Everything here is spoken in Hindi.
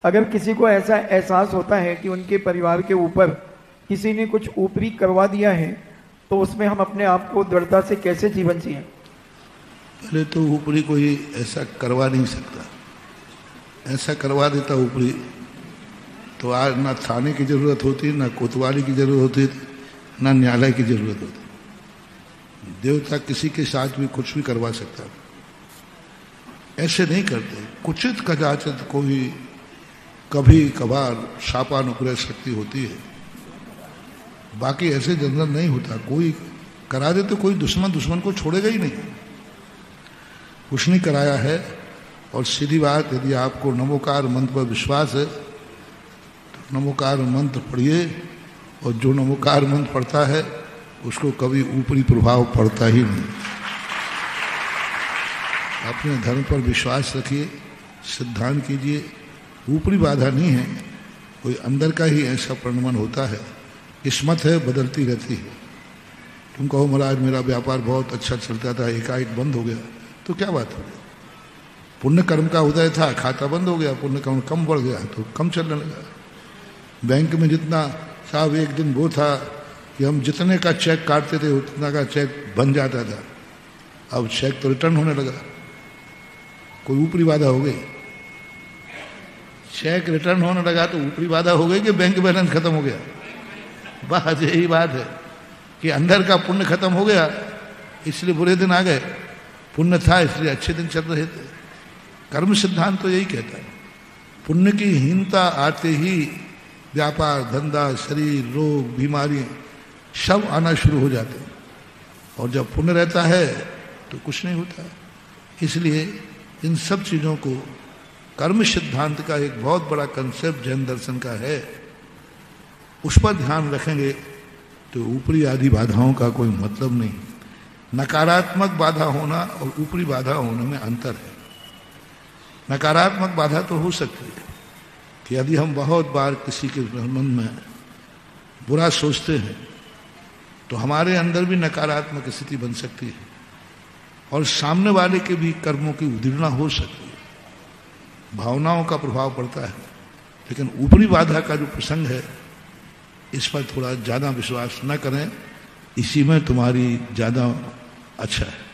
अगर किसी को ऐसा एहसास होता है कि उनके परिवार के ऊपर किसी ने कुछ ऊपरी करवा दिया है, तो उसमें हम अपने आप को दृढ़ता से कैसे जीवन जिएं? पहले तो ऊपरी कोई ऐसा करवा नहीं सकता। ऐसा करवा देता ऊपरी तो आज ना थाने की जरूरत होती, ना कोतवाली की जरूरत होती, ना न्यायालय की जरूरत होती। देवता किसी के साथ भी कुछ भी करवा सकता। ऐसे नहीं करते। कुचित कदाचित कोई कभी कभार शापानुग्रह शक्ति होती है, बाकी ऐसे जनरल नहीं होता। कोई करा दे तो कोई दुश्मन को छोड़ेगा ही नहीं। कुछ नहीं कराया है। और सीधी बात, यदि आपको नमोकार मंत्र पर विश्वास है तो नमोकार मंत्र पढ़िए, और जो नमोकार मंत्र पढ़ता है उसको कभी ऊपरी प्रभाव पड़ता ही नहीं। अपने धर्म पर विश्वास रखिए, सिद्धांत कीजिए। ऊपरी बाधा नहीं है, कोई अंदर का ही ऐसा परिणमन होता है। किस्मत है, बदलती रहती है। तुम कहो महाराज मेरा व्यापार बहुत अच्छा चलता था, एकाएक बंद हो गया, तो क्या बात हो गई? पुण्य कर्म का उदय था, खाता बंद हो गया, पुण्य कर्म कम बढ़ गया तो कम चलने लगा। बैंक में जितना साहब एक दिन वो था कि हम जितने का चेक काटते थे उतना का चेक बन जाता था, अब चेक तो रिटर्न होने लगा। कोई ऊपरी बाधा हो गई? चेक रिटर्न होने लगा तो ऊपरी बाधा हो गई कि बैंक बैलेंस खत्म हो गया? बस यही बात है कि अंदर का पुण्य खत्म हो गया, इसलिए बुरे दिन आ गए। पुण्य था इसलिए अच्छे दिन चल रहे थे। कर्म सिद्धांत तो यही कहता है, पुण्य की हीनता आते ही व्यापार, धंधा, शरीर, रोग, बीमारी सब आना शुरू हो जाते हैं। और जब पुण्य रहता है तो कुछ नहीं होता। इसलिए इन सब चीज़ों को, कर्म सिद्धांत का एक बहुत बड़ा कंसेप्ट जैन दर्शन का है, उस पर ध्यान रखेंगे तो ऊपरी आदि बाधाओं का कोई मतलब नहीं। नकारात्मक बाधा होना और ऊपरी बाधा होने में अंतर है। नकारात्मक बाधा तो हो सकती है कि यदि हम बहुत बार किसी के संबंध में बुरा सोचते हैं तो हमारे अंदर भी नकारात्मक स्थिति बन सकती है और सामने वाले के भी कर्मों की उद्दीपना हो सकती है। भावनाओं का प्रभाव पड़ता है। लेकिन ऊपरी बाधा का जो प्रसंग है, इस पर थोड़ा ज़्यादा विश्वास न करें, इसी में तुम्हारी ज़्यादा अच्छा है।